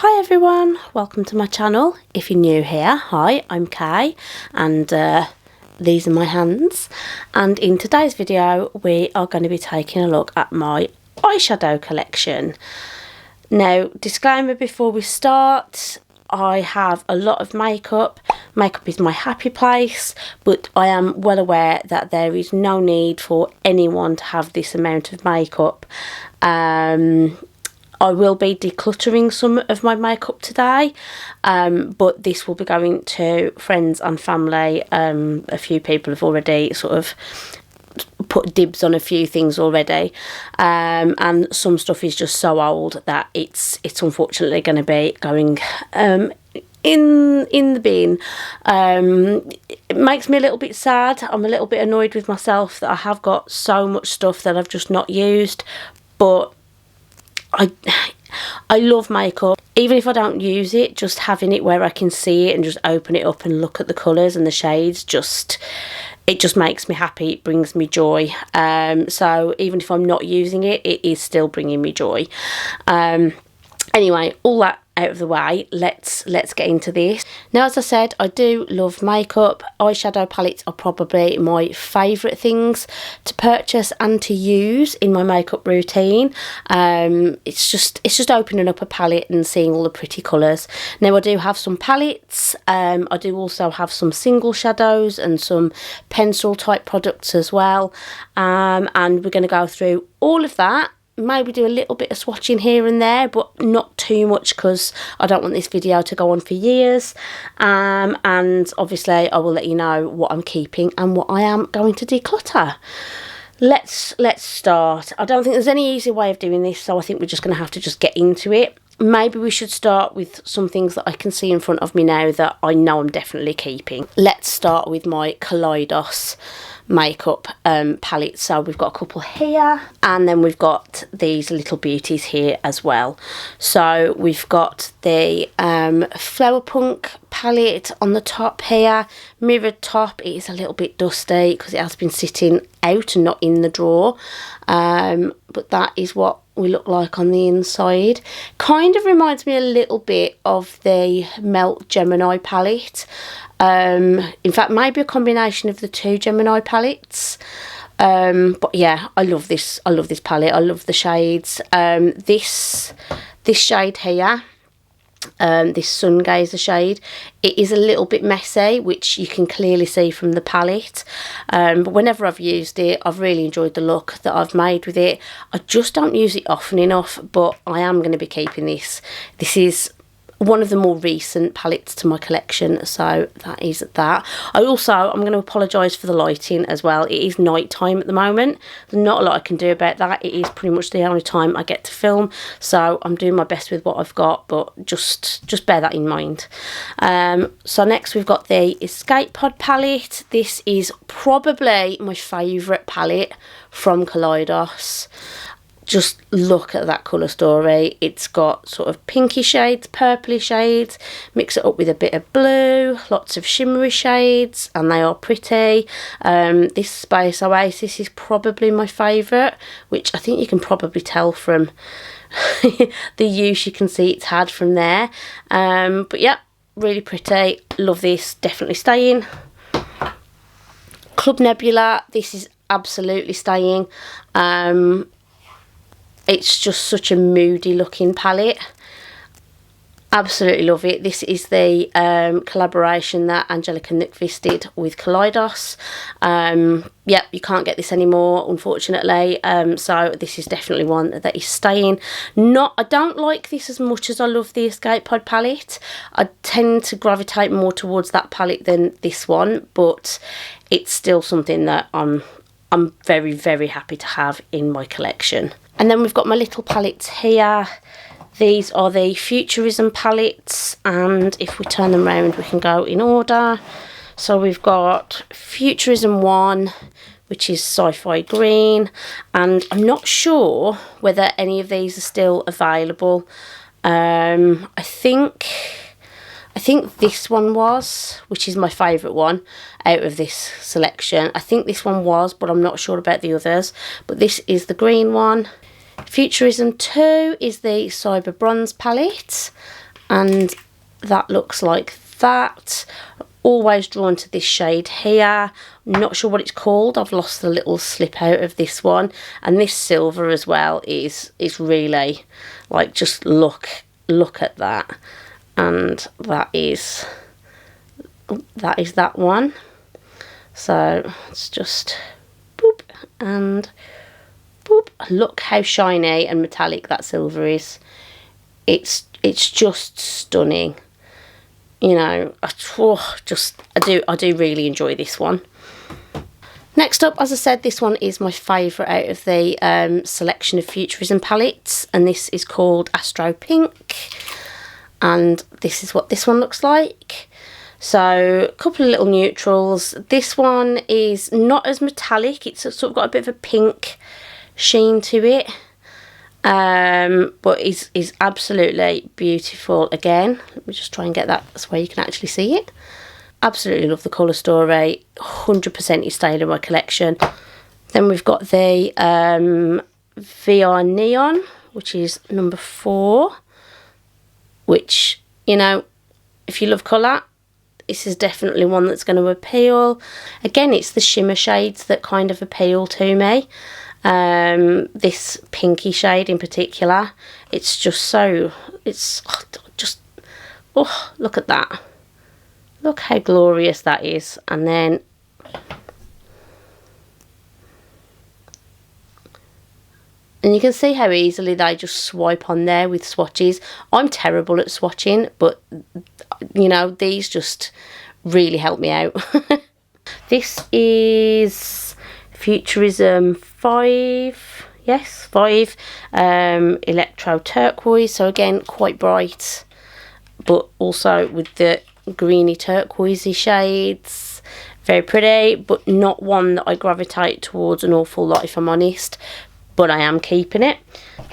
Hi everyone, welcome to my channel. If you're new here, hi, I'm Kay and these are my hands, and in today's video we are going to be taking a look at my eyeshadow collection. Now, disclaimer before we start, I have a lot of makeup. Makeup is my happy place, but I am well aware that there is no need for anyone to have this amount of makeup. I will be decluttering some of my makeup today, but this will be going to friends and family. A few people have already sort of put dibs on a few things already, and some stuff is just so old that it's unfortunately going to be going in the bin. It makes me a little bit sad. I'm a little bit annoyed with myself that I have got so much stuff that I've just not used, but I love makeup. Even if I don't use it, just having it where I can see it and just open it up and look at the colours and the shades, it just makes me happy. It brings me joy. So even if I'm not using it, it is still bringing me joy. Anyway, all that out of the way, let's get into this. Now, as I said, I do love makeup. Eyeshadow palettes are probably my favourite things to purchase and to use in my makeup routine. It's just opening up a palette and seeing all the pretty colours. Now, I do have some palettes. I do also have some single shadows and some pencil type products as well. And we're going to go through all of that. Maybe do a little bit of swatching here and there, but not too much because I don't want this video to go on for years. And obviously I will let you know what I'm keeping and what I am going to declutter. Let's start. I don't think there's any easy way of doing this, so I think we're just going to have to just get into it. Maybe we should start with some things that I can see in front of me now that I know I'm definitely keeping. Let's start with my Kaleidos makeup palette. So we've got a couple here, and then we've got these little beauties here as well. So we've got the Flower Punk palette on the top here, mirrored top. It is a little bit dusty because it has been sitting out and not in the drawer, but that is what we look like on the inside. Kind of reminds me a little bit of the Melt Gemini palette. In fact, maybe a combination of the two Gemini palettes. But yeah, I love this palette. I love the shades. This shade here, this Sun Gazer shade, it is a little bit messy, which you can clearly see from the palette, but whenever I've used it, I've really enjoyed the look that I've made with it. I just don't use it often enough, but I am going to be keeping this. This is one of the more recent palettes to my collection, so that is that. I'm going to apologise for the lighting as well. It is night time at the moment. There's not a lot I can do about that. It is pretty much the only time I get to film, so I'm doing my best with what I've got, but just bear that in mind. So next we've got the Escape Pod palette. This is probably my favourite palette from Kaleidos. Just look at that colour story. It's got sort of pinky shades, purpley shades, mix it up with a bit of blue, lots of shimmery shades, and they are pretty. This Space Oasis is probably my favourite, which I think you can probably tell from the use you can see it's had from there. But yeah, really pretty. Love this, definitely staying. Club Nebula, this is absolutely staying. It's just such a moody looking palette. Absolutely love it. This is the collaboration that Angelica Nyqvist did with Kaleidos. Yep, you can't get this anymore, unfortunately. So this is definitely one that is staying. I don't like this as much as I love the Escape Pod palette. I tend to gravitate more towards that palette than this one, but it's still something that I'm very, very happy to have in my collection. And then we've got my little palettes here. These are the Futurism palettes, and if we turn them around we can go in order. So we've got Futurism 1, which is Sci-Fi Green, and I'm not sure whether any of these are still available. I think this one was, which is my favourite one out of this selection. I think this one was, but I'm not sure about the others. But this is the green one. Futurism 2 is the Cyber Bronze palette. and that looks like that. Always drawn to this shade here. I'm not sure what it's called. I've lost the little slip out of this one. And this silver as well is really, like, just look at that. And that is that one. So it's just boop and boop. Look how shiny and metallic that silver is. It's just stunning. You know, I do really enjoy this one. Next up, as I said, this one is my favourite out of the selection of Futurism palettes, and this is called Astro Pink, and this is what this one looks like. So a couple of little neutrals. This one is not as metallic, it's sort of got a bit of a pink sheen to it, but is absolutely beautiful. Again, let me just try and get that so where you can actually see it. Absolutely love the colour story. 100% is staying in my collection. Then we've got the VR Neon, which is number 4, which, you know, if you love colour, this is definitely one that's going to appeal. Again, it's the shimmer shades that kind of appeal to me. This pinky shade in particular, it's just so, it's just, oh, look at that. Look how glorious that is. And then and you can see how easily they just swipe on there with swatches. I'm terrible at swatching, but you know, these just really help me out. This is Futurism 5, yes, 5, Electro Turquoise. So again, quite bright, but also with the greeny turquoisey shades. Very pretty, but not one that I gravitate towards an awful lot, if I'm honest, but I am keeping it.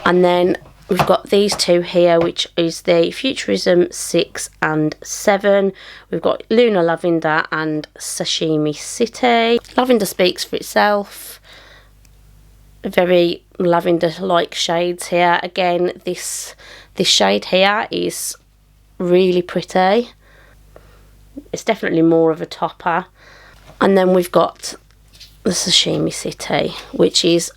And then we've got these two here, which is the Futurism 6 and 7. We've got Lunar Lavender and Sashimi City. Lavender speaks for itself. Very lavender-like shades here. Again, this shade here is really pretty. It's definitely more of a topper. And then we've got the Sashimi City, which is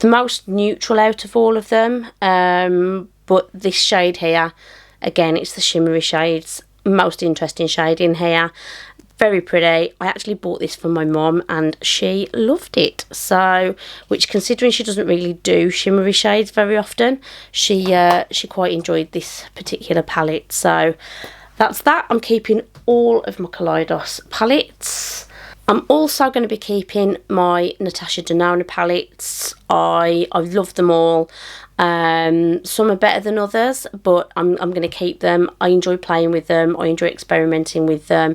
the most neutral out of all of them, but this shade here, again, it's the shimmery shades, most interesting shade in here. Very pretty. I actually bought this for my mum and she loved it. So, which, considering she doesn't really do shimmery shades very often, she quite enjoyed this particular palette. So that's that. I'm keeping all of my Kaleidos palettes. I'm also going to be keeping my Natasha Denona palettes. I love them all. Some are better than others, but I'm going to keep them. I enjoy playing with them. I enjoy experimenting with them.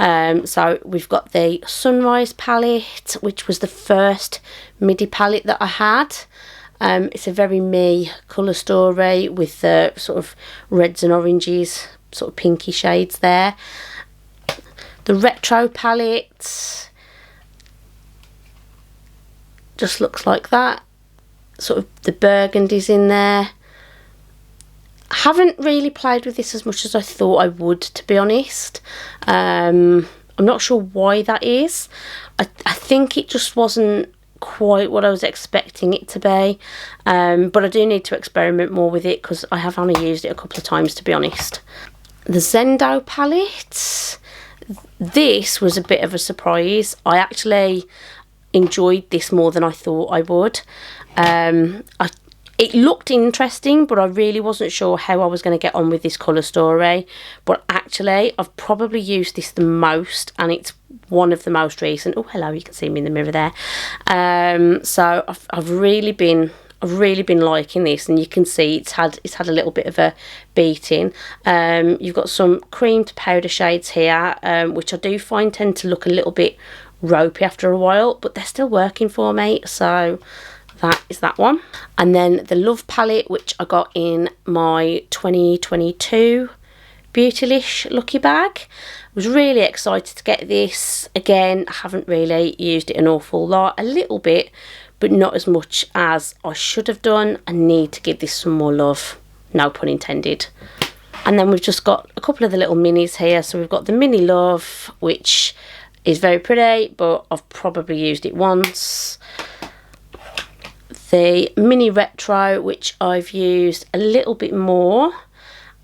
So we've got the Sunrise palette, which was the first MIDI palette that I had. It's a very me colour story with the sort of reds and oranges, sort of pinky shades there. The retro palette just looks like that. Sort of the burgundies in there. I haven't really played with this as much as I thought I would, to be honest. I'm not sure why that is. I think it just wasn't quite what I was expecting it to be. But I do need to experiment more with it because I have only used it a couple of times, to be honest. The Zendo palette. This was a bit of a surprise. I actually enjoyed this more than I thought I would. It looked interesting, but I really wasn't sure how I was going to get on with this colour story. But actually, I've probably used this the most, and it's one of the most recent. Oh, hello, you can see me in the mirror there. So I've really been liking this, and you can see it's had a little bit of a beating. You've got some cream to powder shades here, which I do find tend to look a little bit ropey after a while, but they're still working for me. So that is that one. And then the Love palette, which I got in my 2022 Beautylish Lucky Bag. I was really excited to get this. Again, I haven't really used it an awful lot, a little bit, but not as much as I should have done. I need to give this some more love, no pun intended. And then we've just got a couple of the little minis here. So we've got the Mini Love, which is very pretty, but I've probably used it once. The Mini Retro, which I've used a little bit more,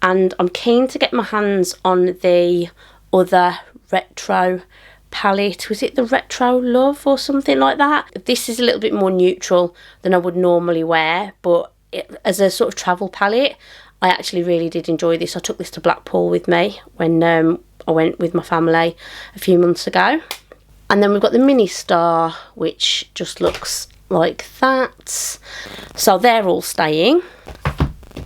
and I'm keen to get my hands on the other Retro palette. Was it the Retro Love or something like that? This is a little bit more neutral than I would normally wear, but as a sort of travel palette, I actually really did enjoy this. I took this to Blackpool with me when I went with my family a few months ago. And then we've got the Mini Star, which just looks like that. So they're all staying.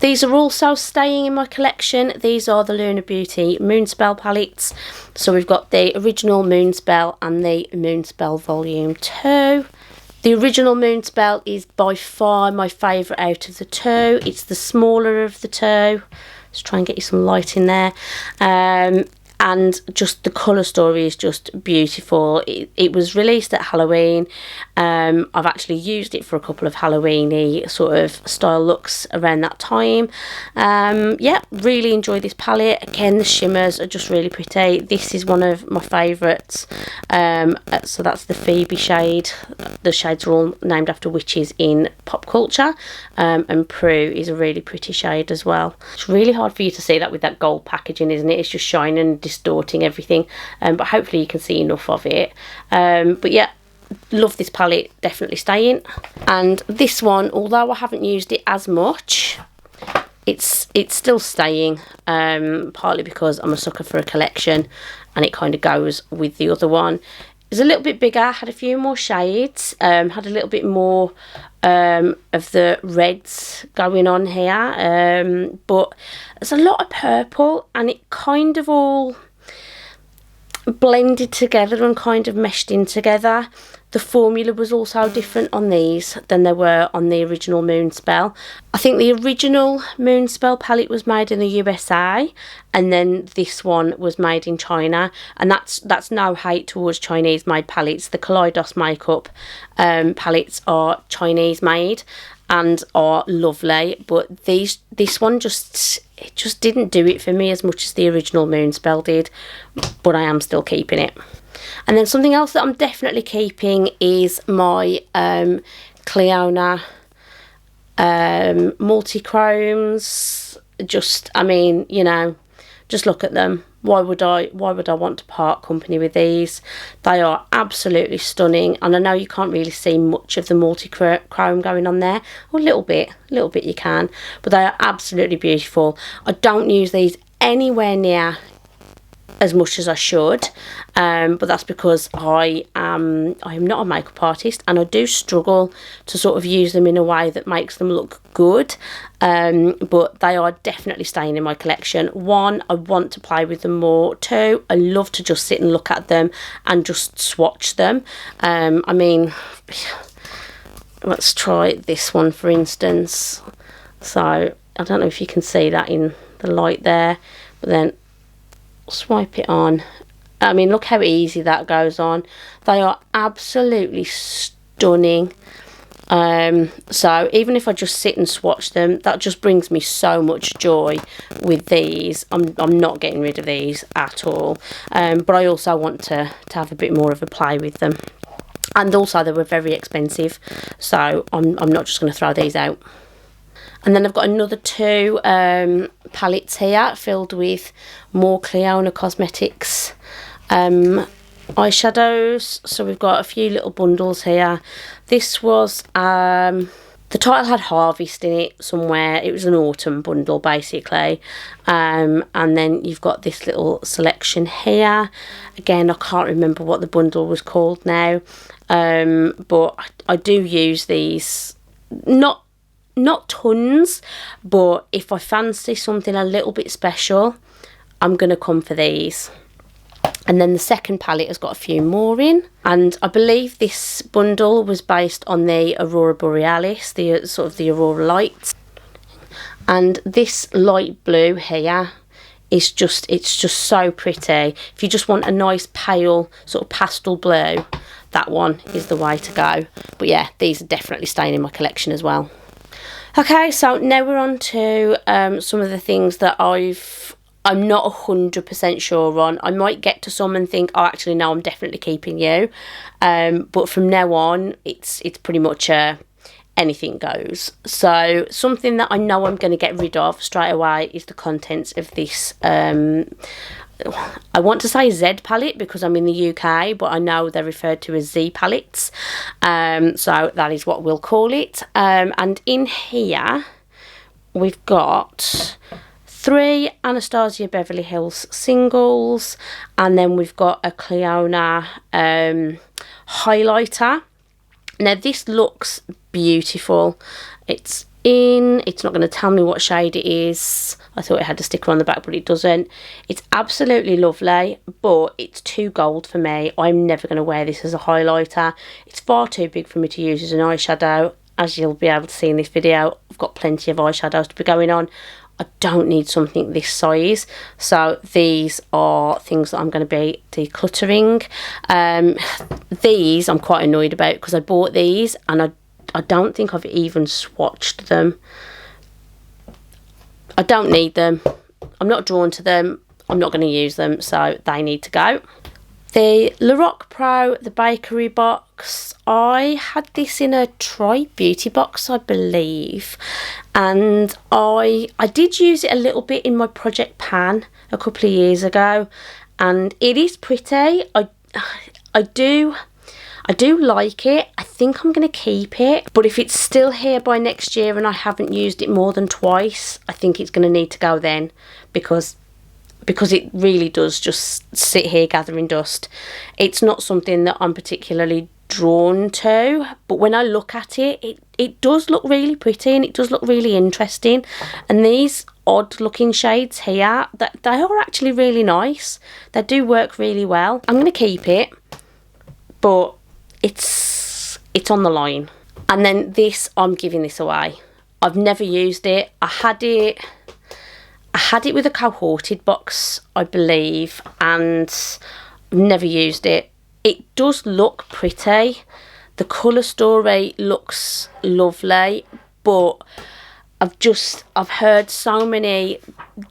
These are also staying in my collection. These are the Lunar Beauty Moonspell palettes. So we've got the original Moonspell and the Moonspell Volume 2. The original Moonspell is by far my favourite out of the two. It's the smaller of the two. Let's try and get you some light in there. And just the colour story is just beautiful. It was released at Halloween. I've actually used it for a couple of Halloween-y sort of style looks around that time. Yeah, really enjoy this palette. Again, the shimmers are just really pretty. This is one of my favourites. So that's the Phoebe shade. The shades are all named after witches in pop culture. And Prue is a really pretty shade as well. It's really hard for you to see that with that gold packaging, isn't it? It's just shining and distorting everything, but hopefully you can see enough of it. But yeah, love this palette, definitely staying. And this one, although I haven't used it as much, it's still staying, partly because I'm a sucker for a collection and it kind of goes with the other one. It's a little bit bigger, had a few more shades, had a little bit more of the reds going on here, but there's a lot of purple and it kind of all blended together and kind of meshed in together. The formula was also different on these than they were on the original Moonspell. I think the original Moonspell palette was made in the USA, and then this one was made in China. And that's no hate towards Chinese made palettes. The Kaleidos makeup palettes are Chinese made and are lovely, but this one just didn't do it for me as much as the original Moonspell did, but I am still keeping it. And then something else that I'm definitely keeping is my Cliona multi-chromes. Just, I mean, you know, just look at them. Why would I want to part company with these? They are absolutely stunning, and I know you can't really see much of the multi-chrome going on there. Well, a little bit you can, but they are absolutely beautiful. I don't use these anywhere near as much as I should, but that's because I am not a makeup artist, and I do struggle to sort of use them in a way that makes them look good, but they are definitely staying in my collection. One, I want to play with them more. Two, I love to just sit and look at them and just swatch them. I mean, let's try this one for instance. So I don't know if you can see that in the light there, but then swipe it on. I mean, look how easy that goes on. They are absolutely stunning. So even if I just sit and swatch them, that just brings me so much joy with these. I'm not getting rid of these at all, but I also want to have a bit more of a play with them. And also they were very expensive, so I'm not just going to throw these out. And then I've got another two palettes here filled with more Cliona Cosmetics eyeshadows. So we've got a few little bundles here. This was, the title had Harvest in it somewhere. It was an autumn bundle basically. And then you've got this little selection here. Again, I can't remember what the bundle was called now. But I do use these, not tons, but if I fancy something a little bit special, I'm going to come for these. And then the second palette has got a few more in, and I believe this bundle was based on the Aurora Borealis, the sort of the Aurora lights. And this light blue here is just, it's just so pretty. If you just want a nice pale sort of pastel blue, that one is the way to go. But yeah, these are definitely staying in my collection as well. Okay, so now we're on to some of the things that I'm not 100% sure on. I might get to some and think, oh, actually, no, I'm definitely keeping you. But from now on, it's pretty much anything goes. So something that I know I'm going to get rid of straight away is the contents of this. I want to say Z palette because I'm in the UK, but I know they're referred to as Z palettes. So that is what we'll call it. And in here, we've got 3 Anastasia Beverly Hills singles, and then we've got a Cliona highlighter. Now this looks beautiful. It's not going to tell me what shade it is. I thought it had a sticker on the back, but it doesn't. It's absolutely lovely, but it's too gold for me. I'm never going to wear this as a highlighter. It's far too big for me to use as an eyeshadow. As you'll be able to see in this video, I've got plenty of eyeshadows to be going on. I don't need something this size. So these are things that I'm going to be decluttering. These I'm quite annoyed about because I bought these and I don't think I've even swatched them. I don't need them. I'm not drawn to them. I'm not going to use them, so they need to go. The Lorac Pro, the bakery box. I had this in a Try Beauty box, I believe. And I did use it a little bit in my project pan a couple of years ago. And it is pretty. I do like it. I think I'm going to keep it. But if it's still here by next year and I haven't used it more than twice, I think it's going to need to go then. Because it really does just sit here gathering dust. It's not something that I'm particularly drawn to. But when I look at it, it does look really pretty and it does look really interesting. And these odd looking shades here, they are actually really nice. They do work really well. I'm going to keep it. But it's on the line. And then this, I'm giving this away. I've never used it. I had it with a cohorted box, I believe, and never used it. It does look pretty. The colour story looks lovely, but I've heard so many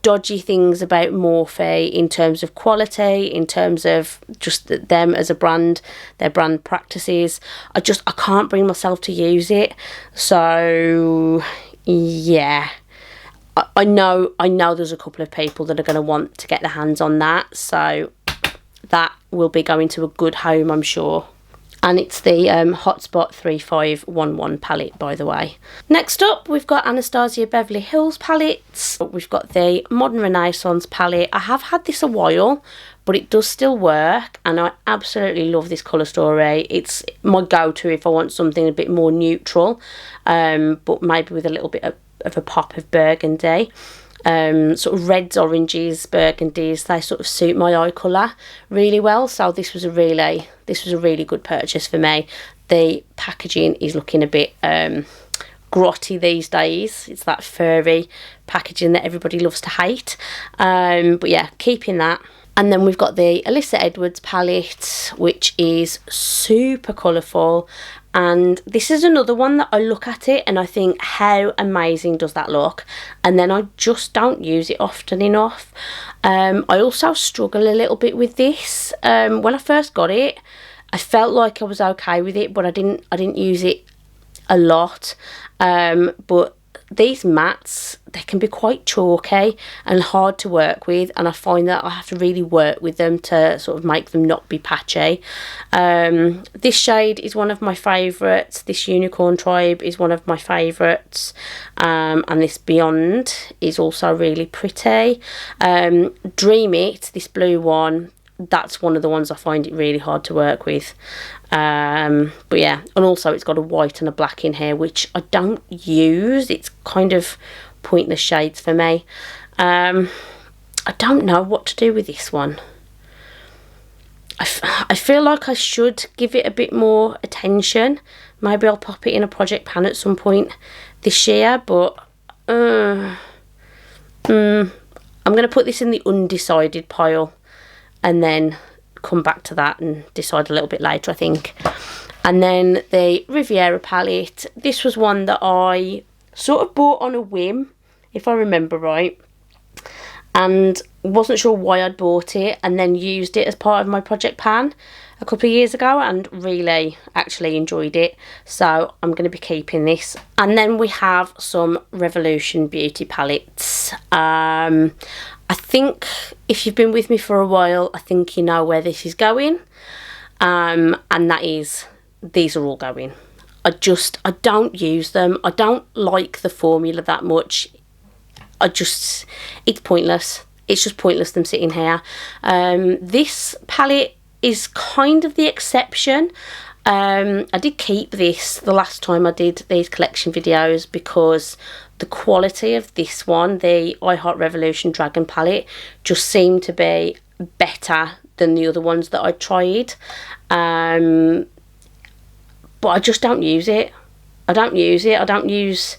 dodgy things about Morphe in terms of quality, in terms of just them as a brand, their brand practices. I can't bring myself to use it. So yeah, I know there's a couple of people that are going to want to get their hands on that, so that will be going to a good home, I'm sure. And it's the Hotspot 3511 palette, by the way. Next up, we've got Anastasia Beverly Hills palettes. We've got the Modern Renaissance palette. I have had this a while, but it does still work, and I absolutely love this colour story. It's my go-to if I want something a bit more neutral, but maybe with a little bit of a pop of burgundy. Sort of reds, oranges, burgundies, they sort of suit my eye colour really well. So this was a really good purchase for me. The packaging is looking a bit grotty these days. It's that furry packaging that everybody loves to hate. But yeah, keeping that. And then we've got the Alyssa Edwards palette, which is super colourful. And this is another one that I look at it and I think, how amazing does that look? And then I just don't use it often enough. I also struggle a little bit with this. When I first got it, I felt like I was okay with it, but I didn't use it a lot. But these mattes, they can be quite chalky and hard to work with, and I find that I have to really work with them to sort of make them not be patchy. This shade is one of my favourites. This Unicorn Tribe is one of my favourites, and this Beyond is also really pretty. Dream It, this blue one, that's one of the ones I find it really hard to work with. But yeah, and also it's got a white and a black in here, which I don't use. It's kind of pointless shades for me. I don't know what to do with this one. I feel like I should give it a bit more attention. Maybe I'll pop it in a project pan at some point this year, but I'm going to put this in the undecided pile and then come back to that and decide a little bit later, I think. And then the Riviera palette. This was one that I sort of bought on a whim, if I remember right, and wasn't sure why I'd bought it, and then used it as part of my project pan a couple of years ago and really actually enjoyed it, so I'm going to be keeping this. And then we have some Revolution beauty palettes. I think if you've been with me for a while, I think you know where this is going, and that is, these are all going. I don't use them. I don't like the formula that much. It's pointless. It's just pointless them sitting here. This palette is kind of the exception. I did keep this the last time I did these collection videos because the quality of this one, the I Heart Revolution Dragon palette, just seemed to be better than the other ones that I tried. But I just don't use it. I don't use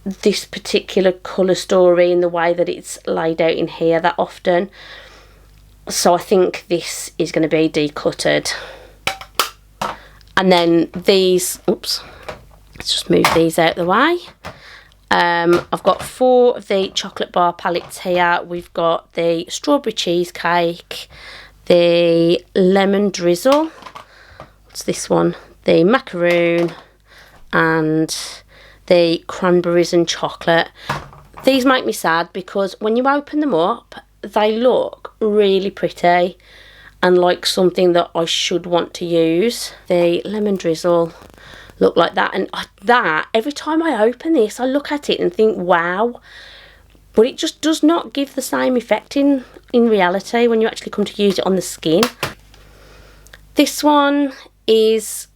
this particular colour story in the way that it's laid out in here that often. So I think this is going to be decluttered. And then these, oops, let's just move these out of the way. I've got 4 of the chocolate bar palettes here. We've got the strawberry cheesecake, the lemon drizzle, what's this one? The macaroon, and the cranberries and chocolate. These make me sad because when you open them up, they look really pretty and like something that I should want to use. The lemon drizzle look like that, and that, every time I open this, I look at it and think, wow. But it just does not give the same effect in reality when you actually come to use it on the skin. This one is,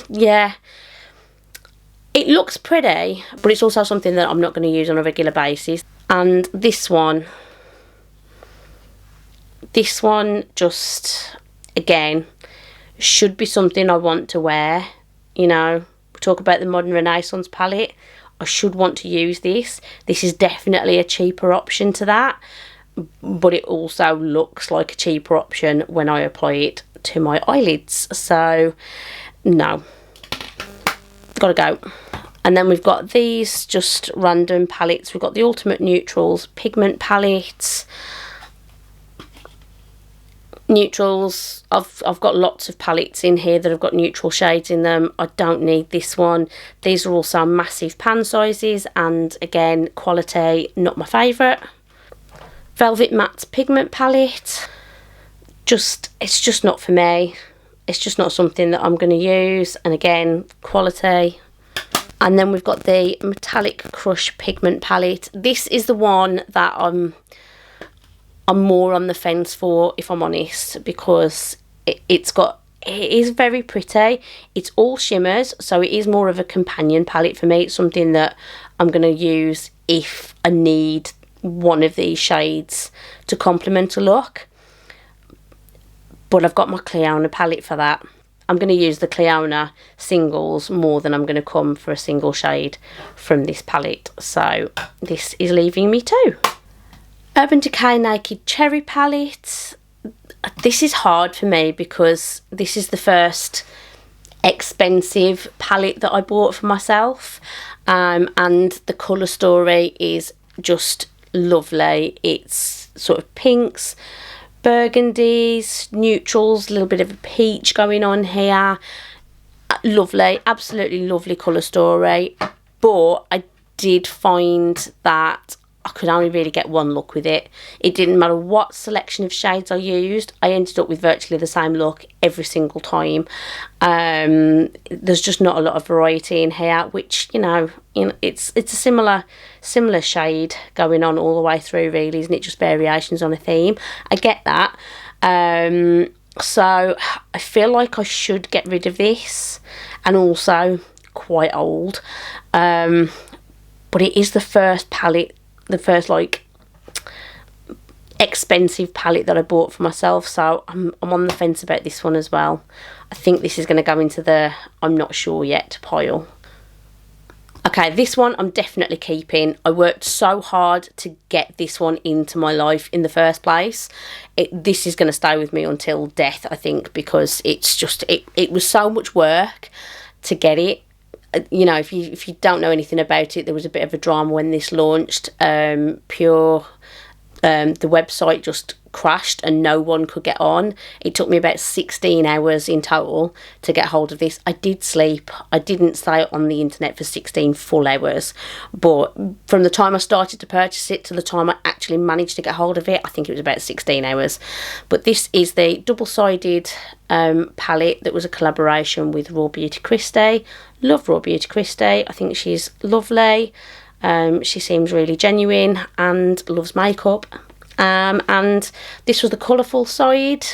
yeah, it looks pretty, but it's also something that I'm not going to use on a regular basis. And this one just, again, should be something I want to wear. You know, we talk about the Modern Renaissance palette. I should want to use this. This is definitely a cheaper option to that, but it also looks like a cheaper option when I apply it to my eyelids. So, no. Gotta go. And then we've got these just random palettes. We've got the Ultimate Neutrals pigment palettes. Neutrals, I've got lots of palettes in here that have got neutral shades in them. I don't need this one. These are also massive pan sizes, and again, quality not my favourite. Velvet Matte pigment palette. It's just not for me. It's just not something that I'm going to use, and again, quality. And then we've got the Metallic Crush pigment palette. This is the one that I'm more on the fence for, if I'm honest, because it is very pretty. It's all shimmers, so it is more of a companion palette for me. It's something that I'm going to use if I need one of these shades to complement a look. But I've got my Cliona palette for that. I'm going to use the Cliona singles more than I'm going to come for a single shade from this palette. So this is leaving me too. Urban Decay Naked Cherry palette. This is hard for me because this is the first expensive palette that I bought for myself, and the colour story is just lovely. It's sort of pinks, burgundies, neutrals, a little bit of a peach going on here. Lovely, absolutely lovely colour story, but I did find that I could only really get one look with it. It didn't matter what selection of shades I used, I ended up with virtually the same look every single time. There's just not a lot of variety in here, which, you know it's a similar shade going on all the way through, really, isn't it? Just variations on a theme. I get that. So I feel like I should get rid of this, and also quite old. But it is the first palette, the first like expensive palette that I bought for myself, so I'm on the fence about this one as well. I think this is going to go into the I'm not sure yet pile. Okay, this one I'm definitely keeping. I worked so hard to get this one into my life in the first place. This is going to stay with me until death, I think, because it's just it was so much work to get it, you know, if you don't know anything about it, there was a bit of a drama when this launched. The website just crashed and no one could get on. It took me about 16 hours in total to get hold of this. I did sleep. I didn't stay on the internet for 16 full hours, but from the time I started to purchase it to the time I actually managed to get hold of it, I think it was about 16 hours. But this is the double-sided palette that was a collaboration with Raw Beauty Christie. Love Raw Beauty Christie. I think she's lovely. She seems really genuine and loves makeup. And this was the colourful side,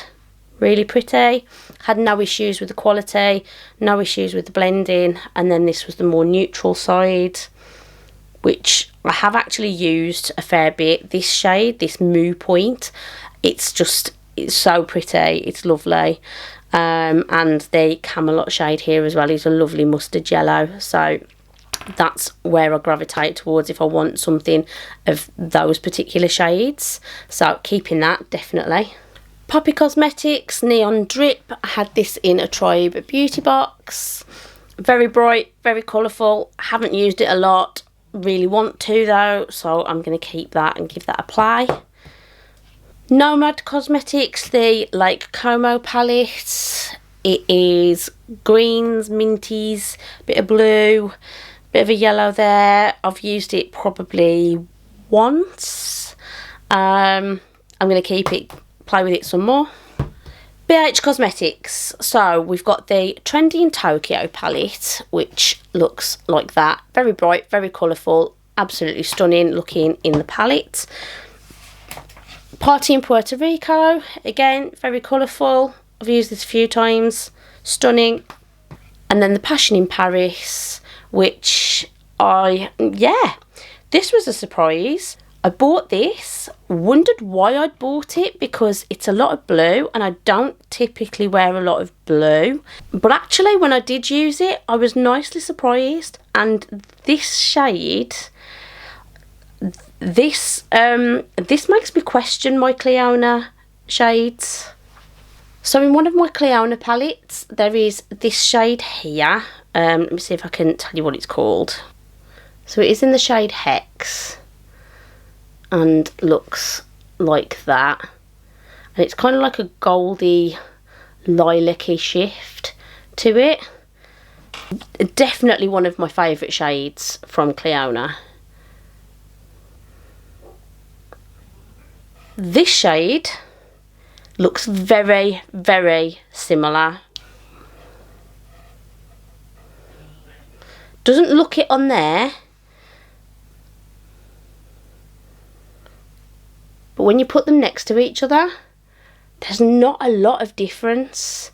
really pretty. Had no issues with the quality, no issues with the blending. And then this was the more neutral side, which I have actually used a fair bit. This shade, this Moo Point, it's so pretty, it's lovely. And the Camelot shade here as well is a lovely mustard yellow. So that's where I gravitate towards if I want something of those particular shades. So keeping that, definitely. Poppy Cosmetics Neon Drip. I had this in a Tribe beauty box. Very bright, very colourful. Haven't used it a lot. Really want to though, so I'm going to keep that and give that a play. Nomad Cosmetics, the Lake Como palette. It is greens, minties, bit of blue, bit of a yellow there. I've used it probably once. I'm going to keep it, play with it some more. BH Cosmetics. So we've got the Trendy in Tokyo palette, which looks like that. Very bright, very colourful, absolutely stunning looking in the palette. Party in Puerto Rico. Again, very colourful. I've used this a few times. Stunning. And then the Passion in Paris, which this was a surprise. I bought this, wondered why I'd bought it because it's a lot of blue and I don't typically wear a lot of blue. But actually when I did use it, I was nicely surprised. And this shade, this makes me question my Cleona shades. So in one of my Cleona palettes, there is this shade here. Let me see if I can tell you what it's called. So it is in the shade Hex and looks like that. And it's kind of like a goldy, lilac-y shift to it. Definitely one of my favourite shades from Cleona. This shade looks very, very similar. Doesn't look it on there, but when you put them next to each other, there's not a lot of difference.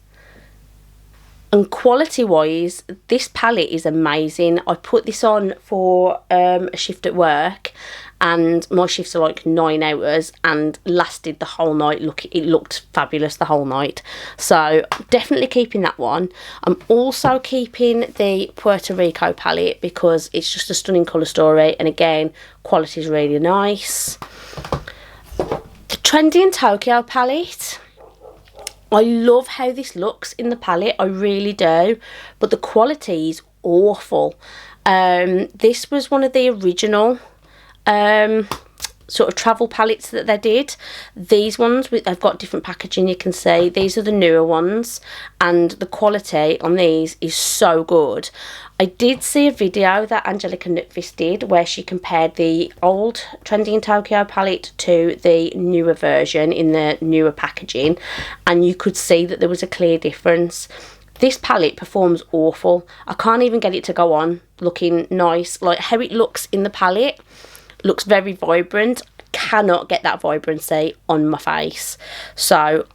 And quality wise, this palette is amazing. I put this on for a shift at work, and my shifts are like 9 hours and lasted the whole night. Look, it looked fabulous the whole night. So definitely keeping that one. I'm also keeping the Puerto Rico palette because it's just a stunning colour story, and again, quality is really nice. The Trendy in Tokyo palette. I love how this looks in the palette, I really do, but the quality is awful. This was one of the original sort of travel palettes that they did. These ones, I've got different packaging, you can see. These are the newer ones, and the quality on these is so good. I did see a video that Angelica Nutvis did where she compared the old Trendy in Tokyo palette to the newer version in the newer packaging, and you could see that there was a clear difference. This palette performs awful. I can't even get it to go on looking nice. Like how it looks in the palette looks very vibrant. Cannot get that vibrancy on my face. So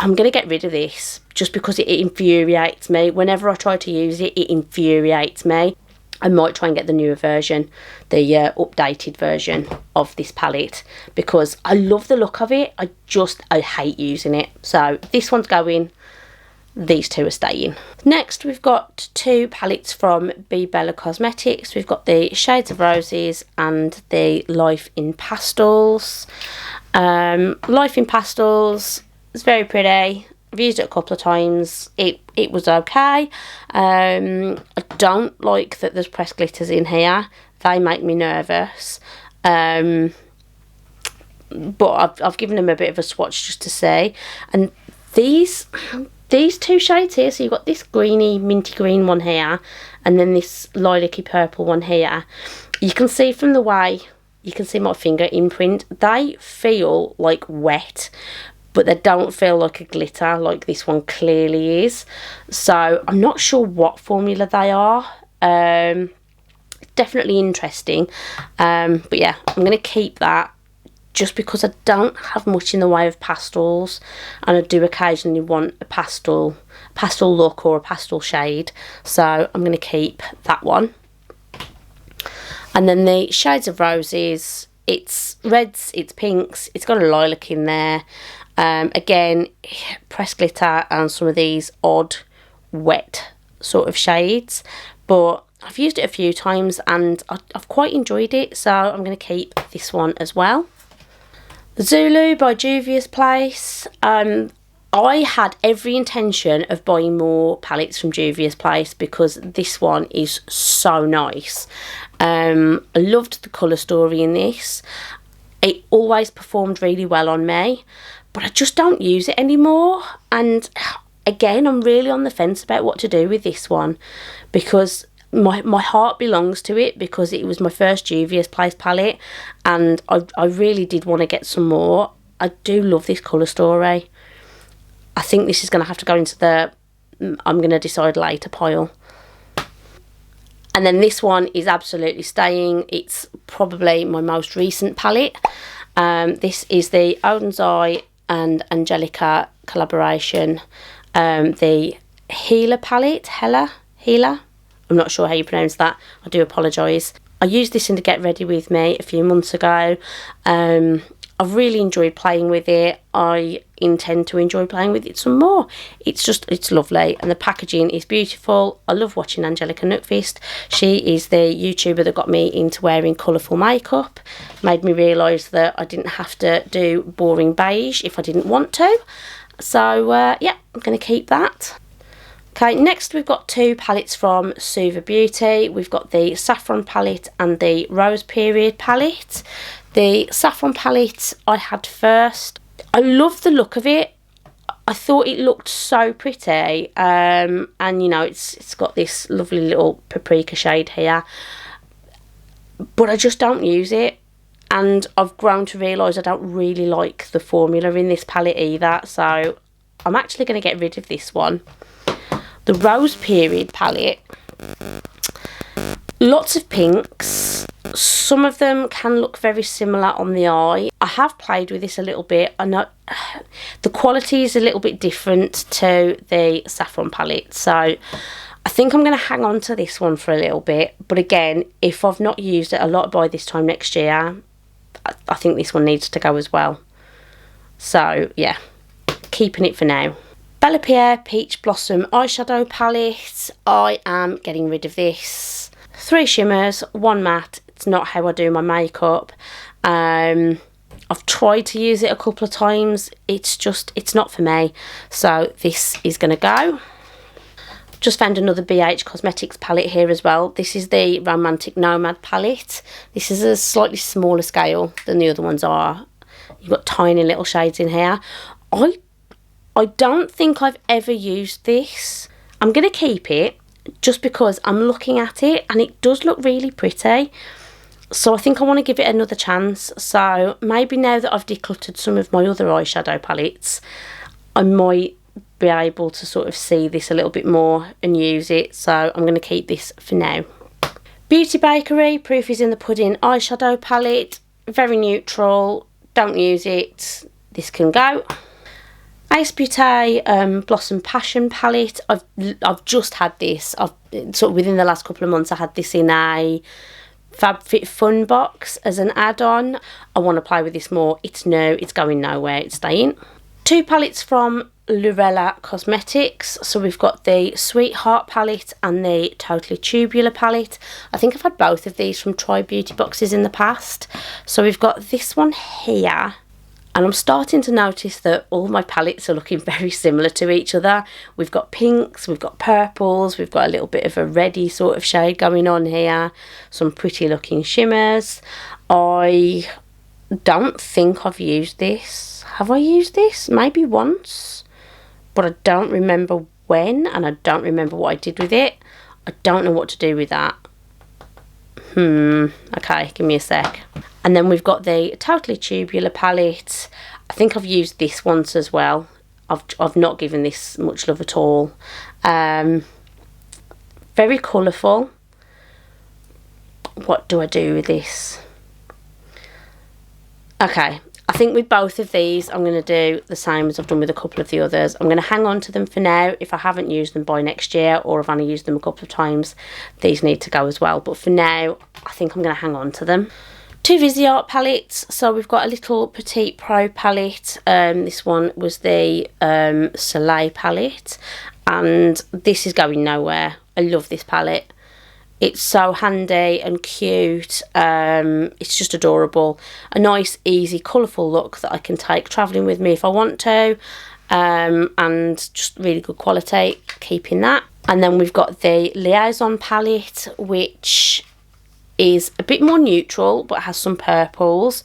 I'm going to get rid of this just because it infuriates me. Whenever I try to use it, it infuriates me. I might try and get the newer version, the updated version of this palette, because I love the look of it. I hate using it. So this one's going. These two are staying. Next, we've got two palettes from Be Bella Cosmetics. We've got the Shades of Roses and the Life in Pastels. Life in Pastels is very pretty. I've used it a couple of times. It was okay. I don't like that there's pressed glitters in here. They make me nervous. But I've given them a bit of a swatch just to see. And these two shades here, so you've got this greeny, minty green one here, and then this lilac-y purple one here. You can see from the way, you can see my finger imprint, they feel like wet, but they don't feel like a glitter like this one clearly is. So I'm not sure what formula they are. Definitely interesting. But yeah, I'm going to keep that just because I don't have much in the way of pastels, and I do occasionally want a pastel look or a pastel shade, so I'm going to keep that one. And then the shades of roses, it's reds, it's pinks, it's got a lilac in there. Again, pressed glitter and some of these odd wet sort of shades, but I've used it a few times and I've quite enjoyed it, so I'm going to keep this one as well. The Zulu by Juvia's Place. I had every intention of buying more palettes from Juvia's Place because this one is so nice. I loved the colour story in this. It always performed really well on me, but I just don't use it anymore. And again, I'm really on the fence about what to do with this one, because my heart belongs to it, because it was my first Juvia's Place palette and I really did want to get some more. I do love this colour story. I think this is going to have to go into the I'm going to decide later pile. And then this one is absolutely staying. It's probably my most recent palette. This is the Odin's Eye and Angelica collaboration. The Healer palette. Healer? I'm not sure how you pronounce that. I do apologise. I used this in the Get Ready With Me a few months ago. I've really enjoyed playing with it. I intend to enjoy playing with it some more. It's lovely, and the packaging is beautiful. I love watching Angelica Nukvist. She is the YouTuber that got me into wearing colourful makeup. Made me realise that I didn't have to do boring beige if I didn't want to. So yeah, I'm going to keep that. Okay, next we've got two palettes from Suva Beauty. We've got the Saffron palette and the Rose Period palette. The Saffron palette I had first. I love the look of it. I thought it looked so pretty. And you know, it's got this lovely little paprika shade here. But I just don't use it. And I've grown to realise I don't really like the formula in this palette either. So I'm actually going to get rid of this one. The Rose Period palette, lots of pinks. Some of them can look very similar on the eye. I have played with this a little bit. I know the quality is a little bit different to the Saffron palette, so I think I'm going to hang on to this one for a little bit. But again, if I've not used it a lot by this time next year, I think this one needs to go as well. So yeah, keeping it for now. Bella Pierre Peach Blossom eyeshadow palette. I am getting rid of this. 3 shimmers, 1 matte. It's not how I do my makeup. I've tried to use it a couple of times. It's not for me. So this is going to go. Just found another BH Cosmetics palette here as well. This is the Romantic Nomad palette. This is a slightly smaller scale than the other ones are. You've got tiny little shades in here. I don't think I've ever used this. I'm going to keep it just because I'm looking at it and it does look really pretty. So I think I want to give it another chance. So maybe now that I've decluttered some of my other eyeshadow palettes, I might be able to sort of see this a little bit more and use it. So I'm going to keep this for now. Beauty Bakery Proof is in the Pudding eyeshadow palette. Very neutral. Don't use it. This can go. Ace Beauty Blossom Passion palette. I've just had this. I've sort of within the last couple of months I had this in a FabFitFun box as an add-on. I want to play with this more. It's new. It's going nowhere. It's staying. 2 palettes from Lurella Cosmetics. So we've got the Sweetheart palette and the Totally Tubular palette. I think I've had both of these from Try Beauty boxes in the past. So we've got this one here. And I'm starting to notice that all my palettes are looking very similar to each other. We've got pinks, we've got purples, we've got a little bit of a reddy sort of shade going on here. Some pretty looking shimmers. I don't think I've used this. Have I used this? Maybe once. But I don't remember when, and I don't remember what I did with it. I don't know what to do with that. Okay, give me a sec. And then we've got the Totally Tubular palette. I think I've used this once as well. I've not given this much love at all. Very colourful. What do I do with this? Okay, I think with both of these I'm going to do the same as I've done with a couple of the others. I'm going to hang on to them for now. If I haven't used them by next year, or I've only used them a couple of times, these need to go as well. But for now, I think I'm going to hang on to them. Two Viseart palettes. So we've got a little Petite Pro palette. This one was the Soleil palette, and this is going nowhere. I love this palette. It's so handy and cute. It's just adorable. A nice, easy, colourful look that I can take travelling with me if I want to. And just really good quality, keeping that. And then we've got the Liaison palette, which is a bit more neutral but has some purples.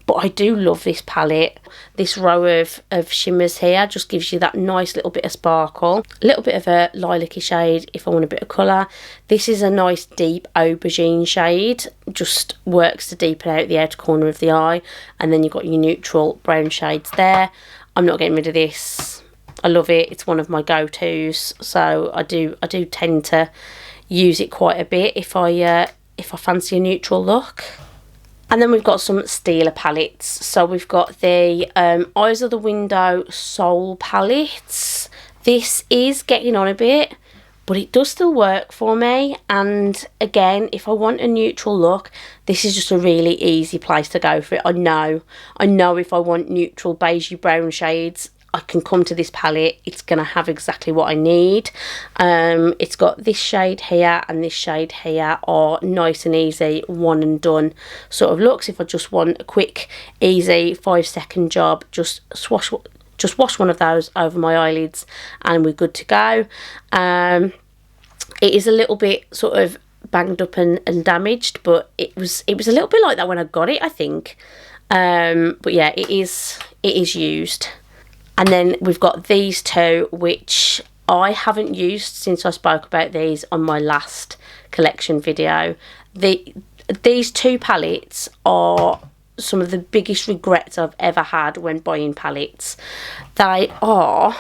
But I do love this palette. This row of shimmers here just gives you that nice little bit of sparkle. A little bit of a lilac-y shade if I want a bit of colour. This is a nice deep aubergine shade. Just works to deepen out the outer corner of the eye. And then you've got your neutral brown shades there. I'm not getting rid of this. I love it. It's one of my go-tos. So I do tend to use it quite a bit if I fancy a neutral look. And then we've got some Stila palettes. So we've got the Eyes of the Window Soul palettes. This is getting on a bit, but it does still work for me. And again, if I want a neutral look, this is just a really easy place to go for it. I know if I want neutral beigey brown shades, I can come to this palette. It's going to have exactly what I need. It's got this shade here and this shade here are nice and easy, one and done sort of looks. If I just want a quick, easy 5-second job, just wash one of those over my eyelids and we're good to go. It is a little bit sort of banged up and damaged, but it was a little bit like that when I got it, I think. But yeah, it is used. And then we've got these two, which I haven't used since I spoke about these on my last collection video. These two palettes are some of the biggest regrets I've ever had when buying palettes. They are...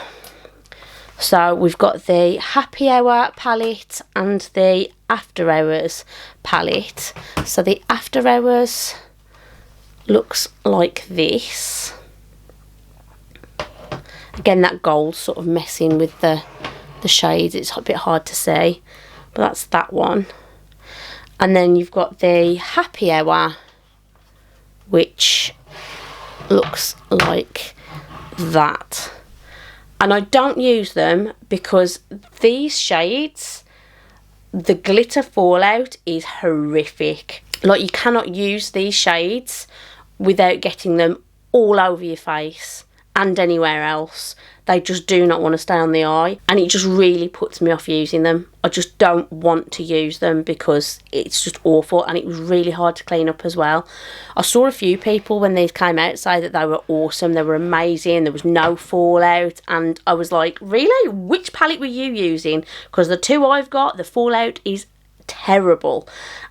So we've got the Happy Hour palette and the After Hours palette. So the After Hours looks like this. Again, that gold sort of messing with the shades. It's a bit hard to see, but that's that one. And then you've got the Happy Hour, which looks like that. And I don't use them because these shades, the glitter fallout is horrific. Like, you cannot use these shades without getting them all over your face and anywhere else. They just do not want to stay on the eye, and it just really puts me off using them. I just don't want to use them because it's just awful, and it was really hard to clean up as well. I saw a few people when these came out say that they were awesome, they were amazing, there was no fallout, and I was like, really? Which palette were you using? Because the two I've got, the fallout is terrible.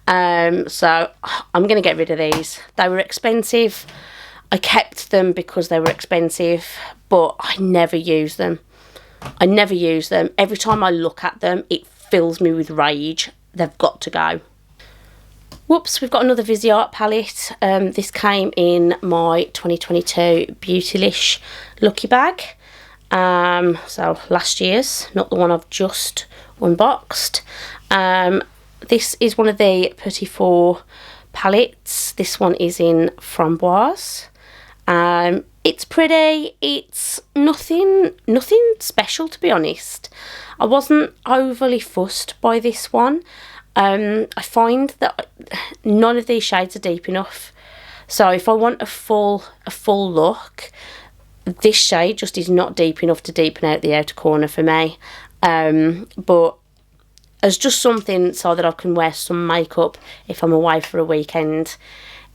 So I'm going to get rid of these. They were expensive. I kept them because they were expensive, but I never use them. I never use them. Every time I look at them, it fills me with rage. They've got to go. Whoops, we've got another Viseart palette. This came in my 2022 Beautylish Lucky Bag. So last year's, not the one I've just unboxed. This is one of the Petit Four palettes. This one is in Framboise. It's pretty. It's nothing special, to be honest. I wasn't overly fussed by this one. I find that none of these shades are deep enough. So if I want a full look, this shade just is not deep enough to deepen out the outer corner for me. But as just something so that I can wear some makeup if I'm away for a weekend,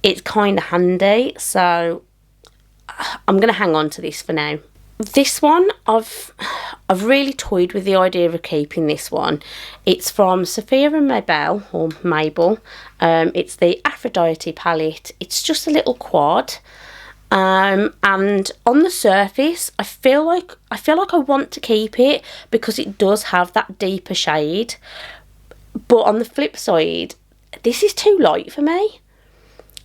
it's kind of handy. So I'm going to hang on to this for now. This one, I've really toyed with the idea of keeping this one. It's from Sophia and Mabel, or Mabel. It's the Aphrodite palette. It's just a little quad. And on the surface, I feel like I want to keep it because it does have that deeper shade. But on the flip side, this is too light for me.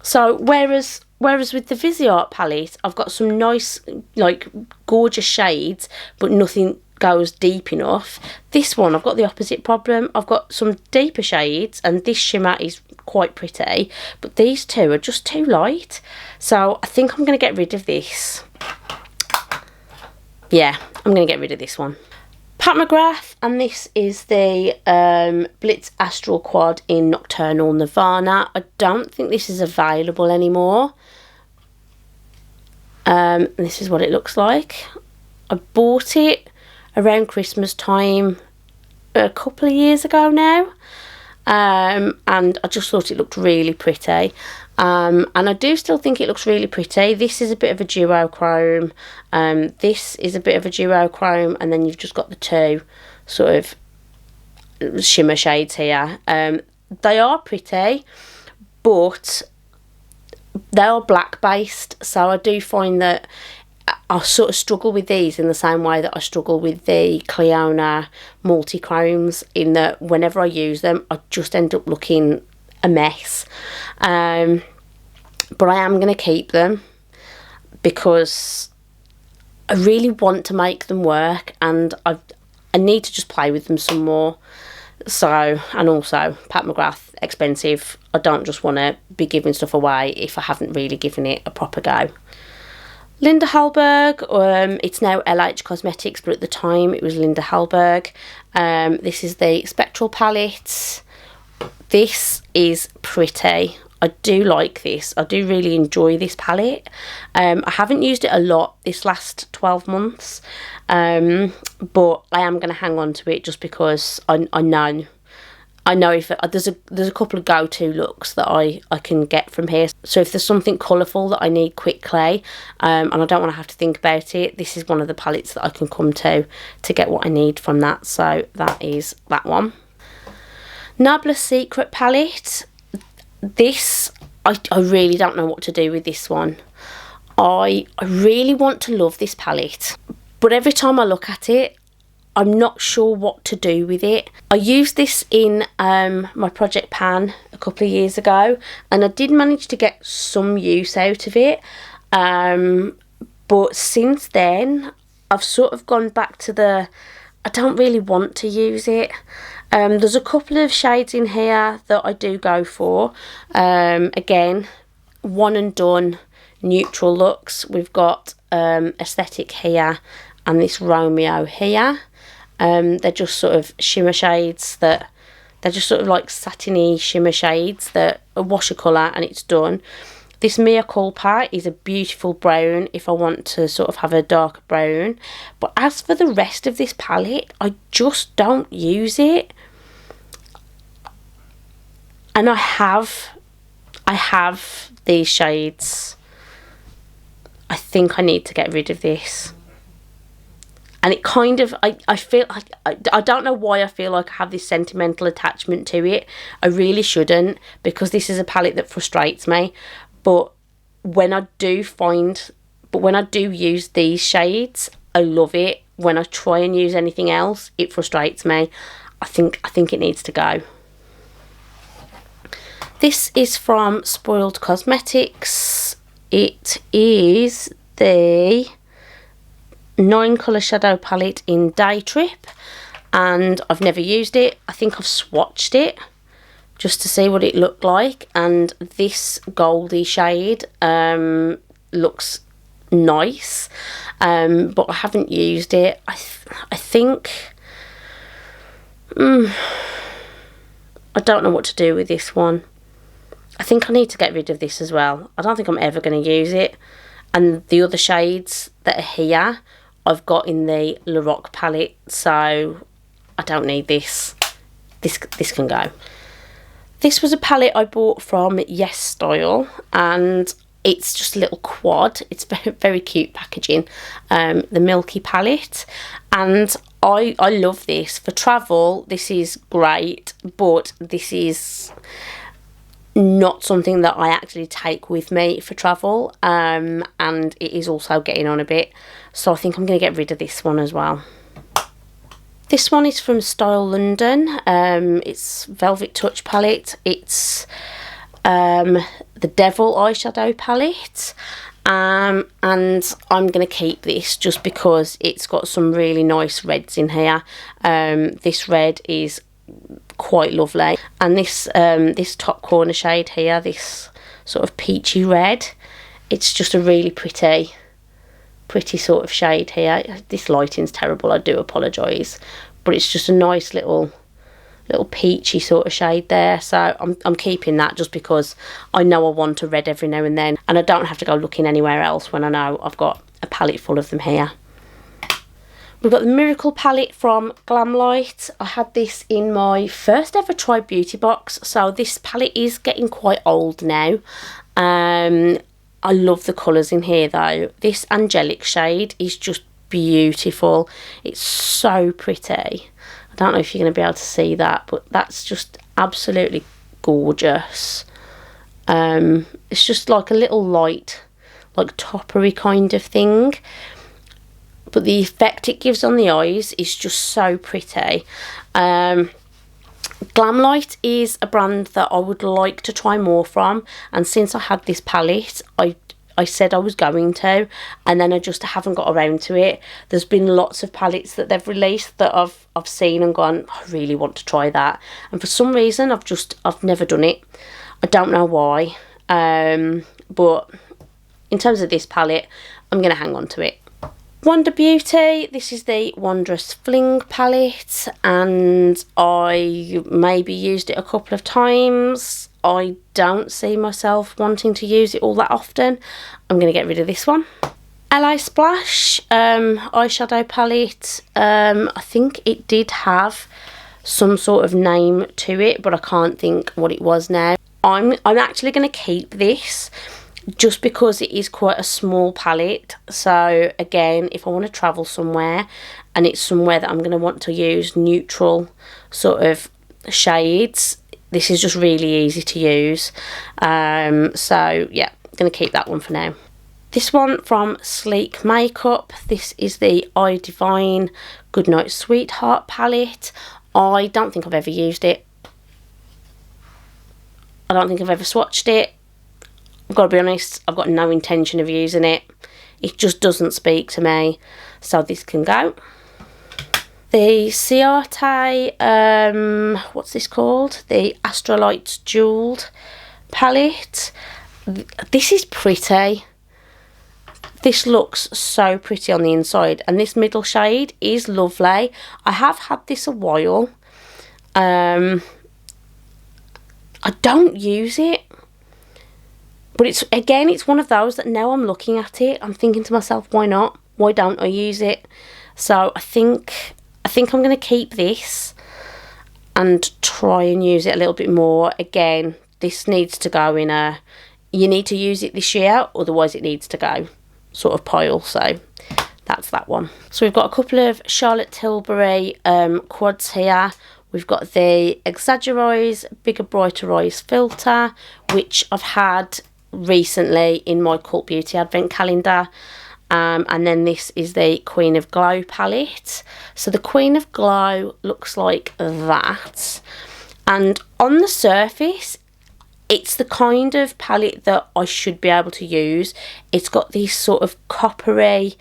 So whereas with the Viseart palette, I've got some nice, like, gorgeous shades, but nothing goes deep enough. This one, I've got the opposite problem. I've got some deeper shades, and this shimmer is quite pretty, but these two are just too light. So I think I'm going to get rid of this. Yeah, I'm going to get rid of this one. Pat McGrath, and this is the Blitz Astral Quad in Nocturnal Nirvana. I don't think this is available anymore. This is what it looks like. I bought it around Christmas time a couple of years ago now, and I just thought it looked really pretty, and I do still think it looks really pretty. This is a bit of a duochrome, this is a bit of a duochrome, and then you've just got the two sort of shimmer shades here. They are pretty, but they are black based, so I do find that I sort of struggle with these in the same way that I struggle with the Cliona multi-chromes, in that whenever I use them I just end up looking a mess. But I am going to keep them because I really want to make them work, and I need to just play with them some more. So, and also Pat McGrath, expensive. I don't just want to be giving stuff away if I haven't really given it a proper go. Linda Hallberg, it's now LH Cosmetics, but at the time it was Linda Hallberg. This is the Spectral palette. This is pretty. I do like this. I do really enjoy this palette. I haven't used it a lot this last 12 months, but I am going to hang on to it just because I know if there's a couple of go-to looks that I can get from here. So if there's something colourful that I need quickly, and I don't want to have to think about it, this is one of the palettes that I can come to get what I need from that. So that is that one. Nabla Secret palette. This, I really don't know what to do with this one. I really want to love this palette, but every time I look at it, I'm not sure what to do with it. I used this in my Project Pan a couple of years ago, and I did manage to get some use out of it. But since then, I've sort of gone back to I don't really want to use it. There's a couple of shades in here that I do go for. Again, one and done neutral looks. We've got Aesthetic here and this Romeo here. They're just sort of shimmer shades that they're just sort of like satiny shimmer shades that are watercolour, and it's done. This Mea Culpa is a beautiful brown if I want to sort of have a darker brown, but as for the rest of this palette, I just don't use it. And I have these shades. I think I need to get rid of this. And it kind of, I feel like, I don't know why I feel like I have this sentimental attachment to it. I really shouldn't, because this is a palette that frustrates me. But when I do use these shades, I love it. When I try and use anything else, it frustrates me. I think it needs to go. This is from Spoiled Cosmetics. It is the 9 colour shadow palette in Day Trip, and I've never used it. I think I've swatched it just to see what it looked like, and this goldy shade looks nice, but I haven't used it. I think I don't know what to do with this one. I think I need to get rid of this as well. I don't think I'm ever going to use it. And the other shades that are here, I've got in the Lorac palette, so I don't need this. This can go. This was a palette I bought from EYESHADOW, and it's just a little quad. It's very, very cute packaging. The Milky palette, and I love this for travel. This is great, but this is not something that I actually take with me for travel, and it is also getting on a bit, so I think I'm going to get rid of this one as well. This one is from Style London. It's Velvet Touch palette. It's the Devil eyeshadow palette, and I'm going to keep this just because it's got some really nice reds in here. This red is quite lovely, and this top corner shade here, this sort of peachy red, it's just a really pretty sort of shade here. This lighting's terrible, I do apologise, but it's just a nice little peachy sort of shade there, so I'm keeping that just because I know I want a red every now and then, and I don't have to go looking anywhere else when I know I've got a palette full of them here. We've got the Miracle palette from Glamlight. I had this in my first ever Try Beauty box, so this palette is getting quite old now. I love the colours in here though. This angelic shade is just beautiful. It's so pretty. I don't know if you're going to be able to see that, but that's just absolutely gorgeous. It's just like a little light, like toppery kind of thing, but the effect it gives on the eyes is just so pretty. Glamlight is a brand that I would like to try more from, and since I had this palette, I said I was going to, and then I just haven't got around to it. There's been lots of palettes that they've released that I've seen and gone, I really want to try that, and for some reason I've never done it. I don't know why, but in terms of this palette, I'm going to hang on to it. Wonder Beauty, this is the Wondrous Fling palette, and I maybe used it a couple of times. I don't see myself wanting to use it all that often. I'm going to get rid of this one. LA Splash eyeshadow palette. I think it did have some sort of name to it, but I can't think what it was now. I'm actually going to keep this just because it is quite a small palette. So again, if I want to travel somewhere and it's somewhere that I'm going to want to use neutral sort of shades, this is just really easy to use. So yeah, I'm going to keep that one for now. This one from Sleek Makeup. This is the I Divine Goodnight Sweetheart palette. I don't think I've ever used it. I don't think I've ever swatched it. I've got to be honest, I've got no intention of using it. It just doesn't speak to me, so this can go. The Ciate, what's this called? The Astrolight Jeweled palette. This is pretty. This looks so pretty on the inside, and this middle shade is lovely. I have had this a while. I don't use it, but it's one of those that now I'm looking at it, I'm thinking to myself, why not? Why don't I use it? So I think I'm going to keep this and try and use it a little bit more. Again, this needs to go in a, you need to use it this year, otherwise it needs to go sort of pile. So that's that one. So we've got a couple of Charlotte Tilbury quads here. We've got the Exaggereyes Bigger Brighter Eyes filter, which I've had recently in my Cult Beauty advent calendar, and then this is the Queen of Glow palette. So the Queen of Glow looks like that, and on the surface it's the kind of palette that I should be able to use. It's got these sort of coppery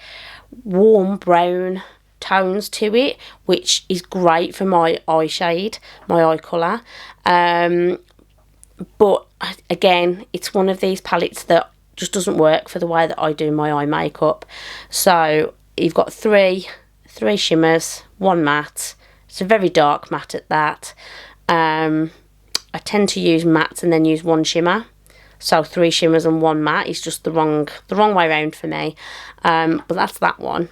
warm brown tones to it, which is great for my eye shade, my eye colour. But again, it's one of these palettes that just doesn't work for the way that I do my eye makeup. So you've got three shimmers, one matte. It's a very dark matte at that. And I tend to use mattes and then use one shimmer. So 3 shimmers and 1 matte is just the wrong way around for me. But that's that one.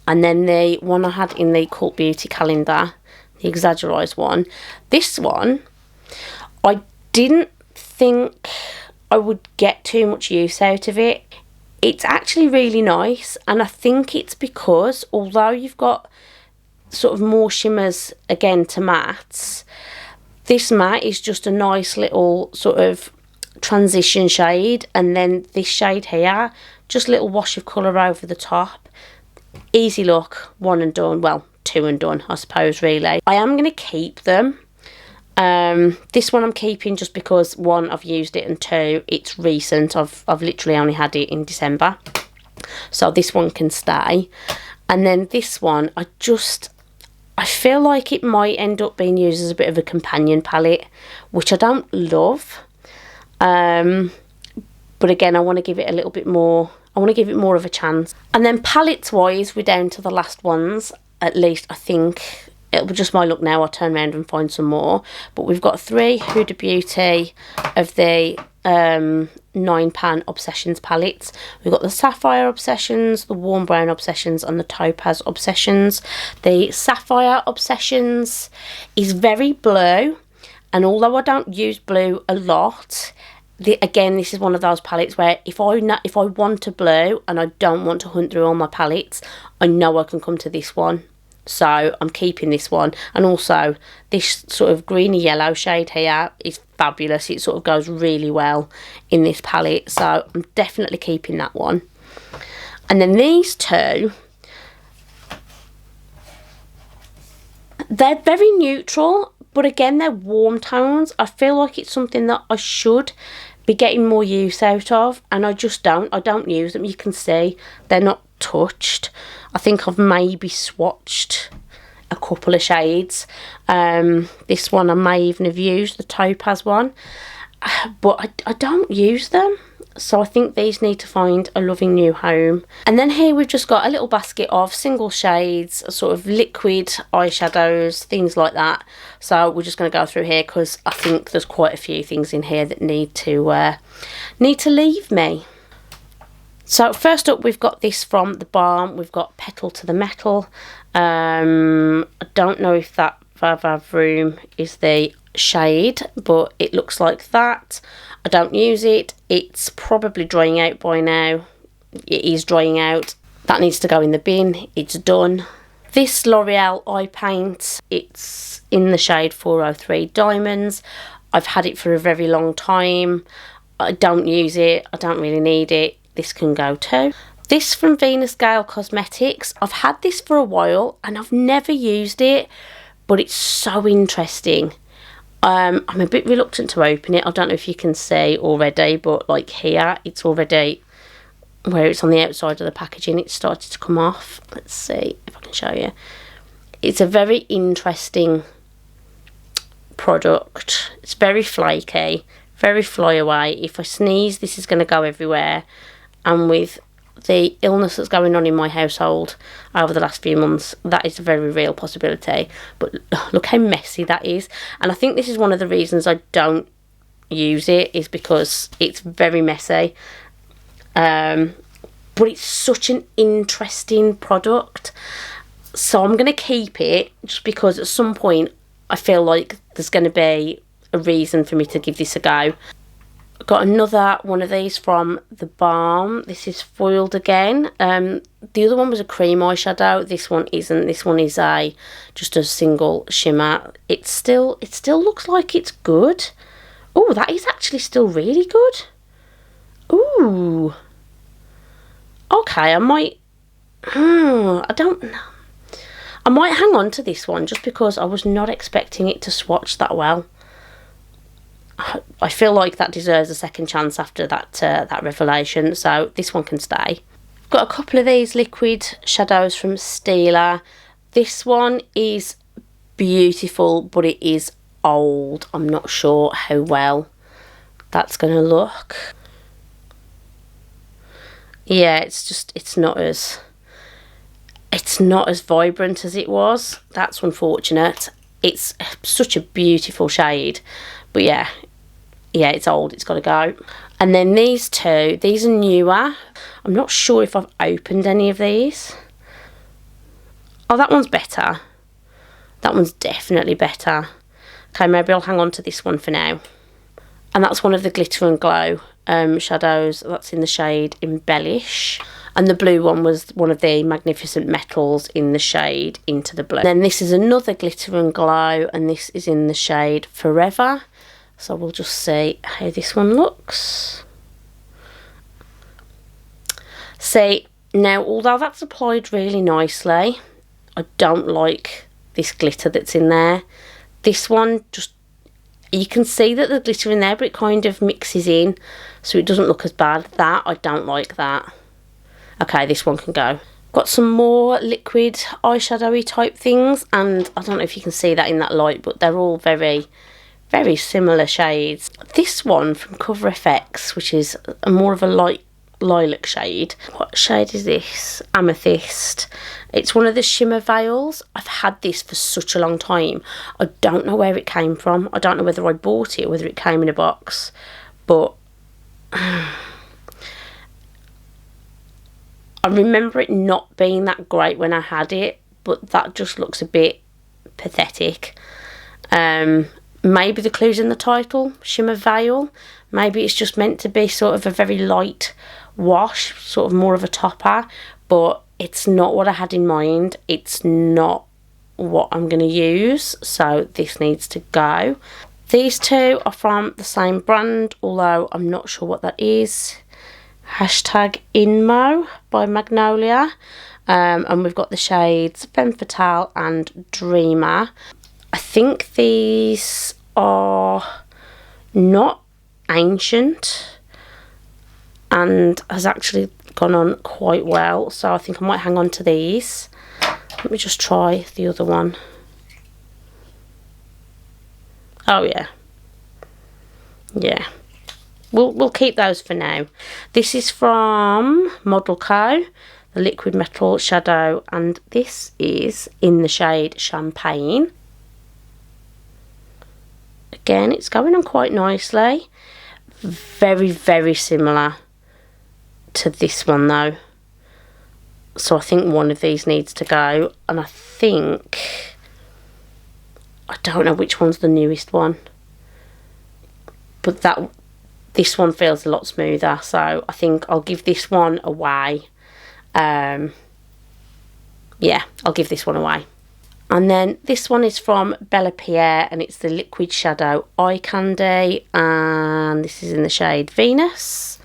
And then the one I had in the Cult Beauty calendar, the Exaggerise one. This one, I didn't think I would get too much use out of it. It's actually really nice, and I think it's because although you've got sort of more shimmers again to mattes, this matte is just a nice little sort of transition shade, and then this shade here, just a little wash of colour over the top. Easy look, 1 and done. Well, 2 and done, I suppose, really. I am going to keep them. This one I'm keeping just because 1, I've used it, and 2, it's recent. I've literally only had it in December, so this one can stay. And then this one, I feel like it might end up being used as a bit of a companion palette, which I don't love. But again, I want to give it a little bit more. I want to give it more of a chance. And then palettes wise, we're down to the last ones. At least I think it'll be just my look now. I'll turn around and find some more. But we've got 3 Huda Beauty of the 9 Pan Obsessions palettes. We've got the Sapphire Obsessions, the Warm Brown Obsessions, and the Topaz Obsessions. The Sapphire Obsessions is very blue, and although I don't use blue a lot, again, this is one of those palettes where if I want a blue and I don't want to hunt through all my palettes, I know I can come to this one. So I'm keeping this one. And also this sort of greeny yellow shade here is fabulous. It sort of goes really well in this palette, so I'm definitely keeping that one. And then these 2, they're very neutral, but again, they're warm tones. I feel like it's something that I should be getting more use out of, and I just don't. I don't use them. You can see they're not touched. I think I've maybe swatched a couple of shades. This one I may even have used, the Topaz one, but I don't use them. So I think these need to find a loving new home. And then here we've just got a little basket of single shades, sort of liquid eyeshadows, things like that. So we're just going to go through here because I think there's quite a few things in here that need to leave me. So first up, we've got this from the Balm. We've got Petal to the Metal. I don't know if that Vav Room is the shade, but it looks like that. I don't use it. It's probably drying out by now. It is drying out. That needs to go in the bin. It's done. This L'Oreal eye paint, it's in the shade 403 Diamonds. I've had it for a very long time. I don't use it. I don't really need it. This can go too. This from Venus Gale Cosmetics. I've had this for a while and I've never used it, but it's so interesting. I'm a bit reluctant to open it. I don't know if you can see already, but like here, it's already where it's on the outside of the packaging. It's started to come off. Let's see if I can show you. It's a very interesting product. It's very flaky, very flyaway. If I sneeze, this is going to go everywhere. And with the illness that's going on in my household over the last few months, that is a very real possibility. But look how messy that is. And I think this is one of the reasons I don't use it, is because it's very messy. But it's such an interesting product, so I'm going to keep it just because at some point I feel like there's going to be a reason for me to give this a go. Got another one of these from the Balm. This is foiled again. The other one was a cream eyeshadow. This one isn't. This one is just a single shimmer. It still looks like it's good. Oh, that is actually still really good. Ooh. Okay, I might. I don't know. I might hang on to this one just because I was not expecting it to swatch that well. I feel like that deserves a second chance after that revelation, so this one can stay. Got a couple of these liquid shadows from Stila. This one is beautiful, but it is old. I'm not sure how well that's going to look. Yeah, it's not as vibrant as it was. That's unfortunate. It's such a beautiful shade. But yeah, it's old, it's got to go. And then these two, these are newer. I'm not sure if I've opened any of these. Oh, that one's better. That one's definitely better. Okay, maybe I'll hang on to this one for now. And that's one of the Glitter and Glow shadows. That's in the shade Embellish. And the blue one was one of the Magnificent Metals in the shade Into the Blue. And then this is another Glitter and Glow, and this is in the shade Forever. So we'll just see how this one looks. See, now although that's applied really nicely, I don't like this glitter that's in there. This one, just, you can see that the glitter in there, but it kind of mixes in, so it doesn't look as bad. That, I don't like that. Okay, this one can go. Got some more liquid eyeshadowy type things, and I don't know if you can see that in that light, but they're all very, very similar shades. This one from Cover FX, which is more of a light lilac shade. What shade is this? Amethyst. It's one of the shimmer veils. I've had this for such a long time. I don't know where it came from. I don't know whether I bought it or whether it came in a box, but I remember it not being that great when I had it, but that just looks a bit pathetic. Maybe the clue's in the title, shimmer veil. Maybe it's just meant to be sort of a very light wash, sort of more of a topper, but it's not what I had in mind. It's not what I'm going to use, so this needs to go. These two are from the same brand, although I'm not sure what that is. Hashtag Inmo by Magnolia, and we've got the shades Femme Fatale and Dreamer. I think these are not ancient and has actually gone on quite well, so I think I might hang on to these. Let me just try the other one. Oh yeah, we'll keep those for now. This is from Model Co, the Liquid Metal Shadow, and this is in the shade Champagne. Again, it's going on quite nicely. Very, very similar to this one though. So I think one of these needs to go, and I think, I don't know which one's the newest one, but this one feels a lot smoother, so I think I'll give this one away. Yeah, I'll give this one away. And then this one is from Bella Pierre, and it's the Liquid Shadow Eye Candy, and this is in the shade Venus.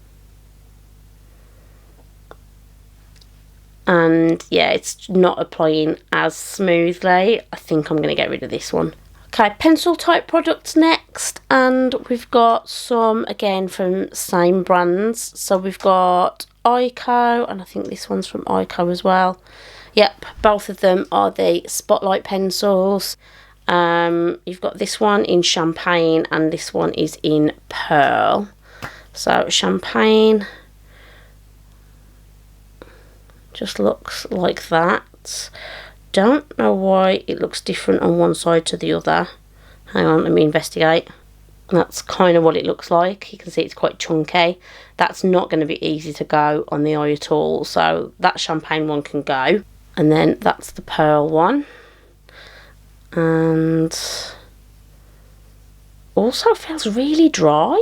And yeah, it's not applying as smoothly. I think I'm going to get rid of this one. Okay, pencil type products next, and we've got some again from same brands. So we've got Eyeko, and I think this one's from Eyeko as well. Yep, both of them are the Spotlight pencils. You've got this one in Champagne and this one is in Pearl. So Champagne just looks like that. Don't know why it looks different on one side to the other. Hang on, let me investigate. That's kind of what it looks like. You can see it's quite chunky. That's not going to be easy to go on the eye at all, so that Champagne one can go. And then that's the Pearl one. And also feels really dry.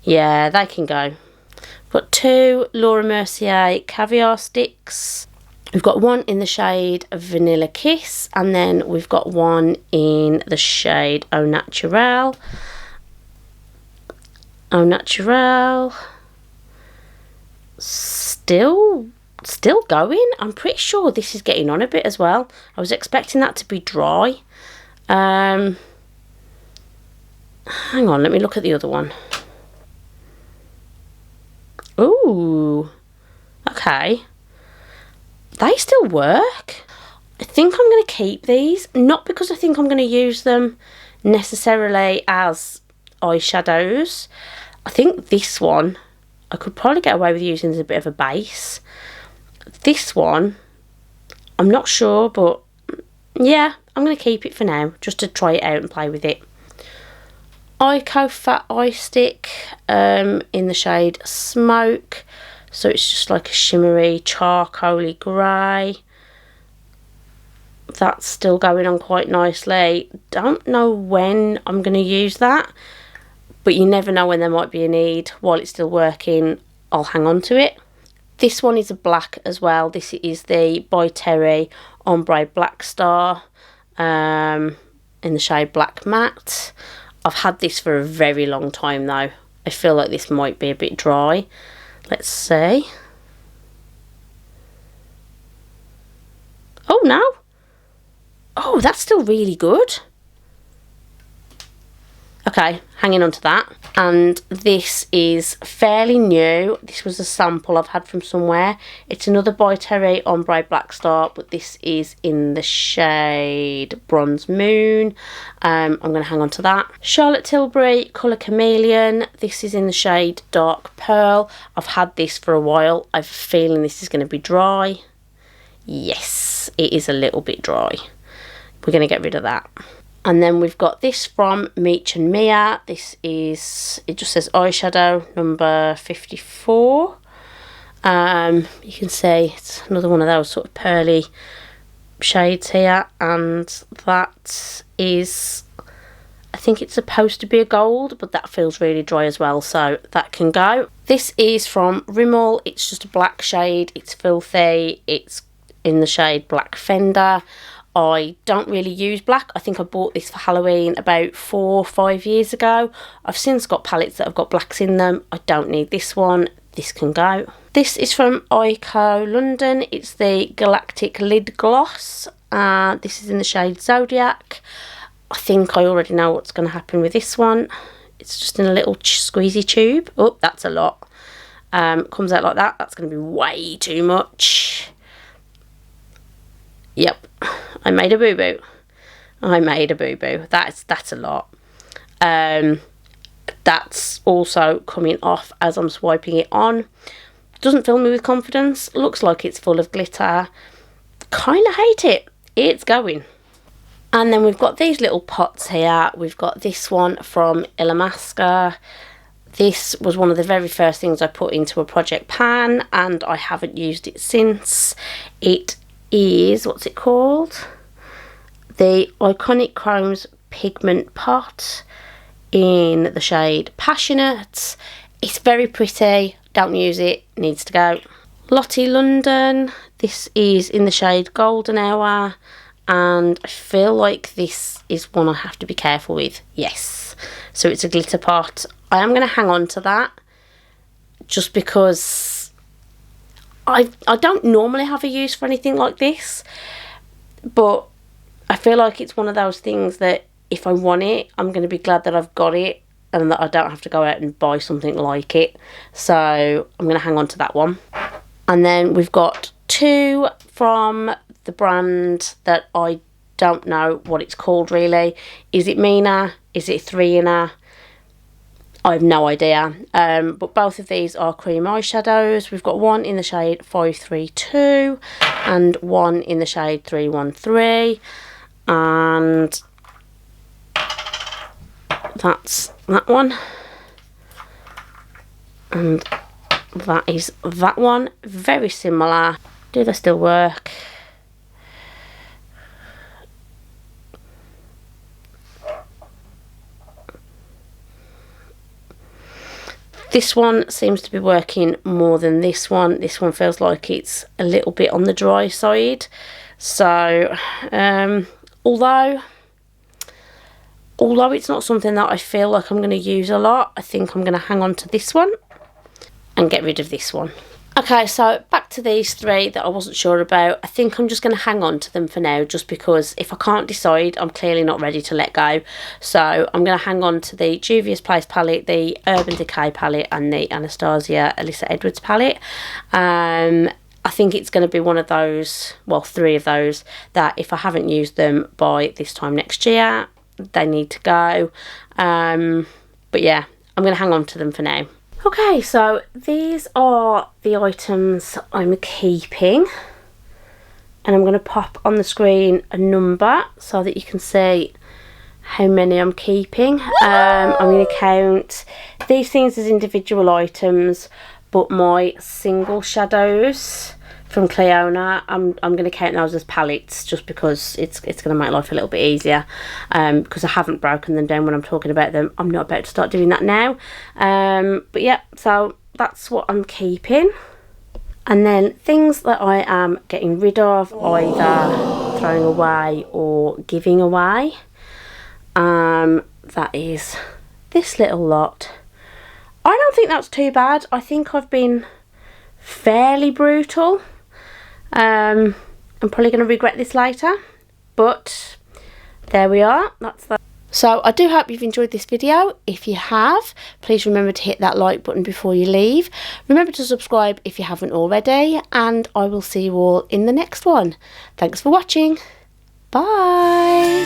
Yeah, they can go. Got two Laura Mercier Caviar sticks. We've got one in the shade Vanilla Kiss, and then we've got one in the shade Au Naturel. Au Naturel. Still going. I'm pretty sure this is getting on a bit as well. I was expecting that to be dry. Hang on, let me look at the other one. Ooh, okay. They still work. I think I'm going to keep these, not because I think I'm going to use them necessarily as eyeshadows. I think this one I could probably get away with using as a bit of a base. This one, I'm not sure, but yeah, I'm going to keep it for now, just to try it out and play with it. Eyeko Fat Eye Stick in the shade Smoke. So it's just like a shimmery, charcoaly grey. That's still going on quite nicely. Don't know when I'm going to use that, but you never know when there might be a need. While it's still working, I'll hang on to it. This one is a black as well. This is the By Terry Ombre Black Star in the shade Black Matte. I've had this for a very long time though. I feel like this might be a bit dry. Let's see. Oh no. Oh, that's still really good. Okay, hanging on to that. And this is fairly new. This was a sample I've had from somewhere. It's another By Terry Ombre Black Star, but this is in the shade Bronze Moon. I'm going to hang on to that. Charlotte Tilbury Colour Chameleon. This is in the shade Dark Pearl. I've had this for a while. I have a feeling this is going to be dry. Yes, it is a little bit dry. We're going to get rid of that. And then we've got this from Meech and Mia. This is, it just says eyeshadow number 54. You can see it's another one of those sort of pearly shades here. And that is, I think it's supposed to be a gold, but that feels really dry as well. So that can go. This is from Rimmel. It's just a black shade. It's filthy. It's in the shade Black Fender. I don't really use black. I think I bought this for Halloween about 4 or 5 years ago. I've since got palettes that have got blacks in them. I don't need this one. This can go. This is from Eyeko London. It's the Galactic Lid Gloss. This is in the shade Zodiac. I think I already know what's going to happen with this one. It's just in a little squeezy tube. Oh, that's a lot. Comes out like that. That's going to be way too much. Yep, I made a boo-boo. I made a boo-boo. That's a lot. That's also coming off as I'm swiping it on. Doesn't fill me with confidence. Looks like it's full of glitter. Kind of hate it. It's going. And then we've got these little pots here. We've got this one from Illamasqua. This was one of the very first things I put into a project pan, and I haven't used it since. It is, what's it called? The Iconic Chromes Pigment Pot in the shade Passionate. It's very pretty. Don't use it. Needs to go. Lottie London. This is in the shade Golden Hour. And I feel like this is one I have to be careful with. Yes. So it's a glitter pot. I am going to hang on to that. Just because I don't normally have a use for anything like this, but I feel like it's one of those things that if I want it, I'm going to be glad that I've got it and that I don't have to go out and buy something like it. So I'm going to hang on to that one. And then we've got two from the brand that I don't know what it's called really. Is it Mina? Is it 3-inner? I have no idea, but both of these are cream eyeshadows. We've got one in the shade 532 and one in the shade 313, and that's that one, and that is that one. Very similar. Do they still work? This one seems to be working more than this one. This one feels like it's a little bit on the dry side. So, although it's not something that I feel like I'm going to use a lot, I think I'm going to hang on to this one and get rid of this one. Okay, so back to these three that I wasn't sure about. I think I'm just going to hang on to them for now, just because if I can't decide, I'm clearly not ready to let go. So I'm going to hang on to the Juvia's Place palette, the Urban Decay palette, and the Anastasia Alyssa Edwards palette. I think it's going to be one of those, well, three of those, that if I haven't used them by this time next year, they need to go. But yeah, I'm going to hang on to them for now. Okay, so these are the items I'm keeping. and I'm going to pop on the screen a number so that you can see how many I'm keeping. I'm going to count these things as individual items, but my single shadows from Cleona, I'm going to count those as palettes, just because it's going to make life a little bit easier, because I haven't broken them down when I'm talking about them. I'm not about to start doing that now, but yeah, so that's what I'm keeping. And then things that I am getting rid of, either throwing away or giving away, that is this little lot. I don't think that's too bad. I think I've been fairly brutal. I'm probably going to regret this later, but there we are. That's that. So I do hope you've enjoyed this video. If you have, please remember to hit that like button before you leave. Remember to subscribe if you haven't already, and I will see you all in the next one. Thanks for watching. Bye.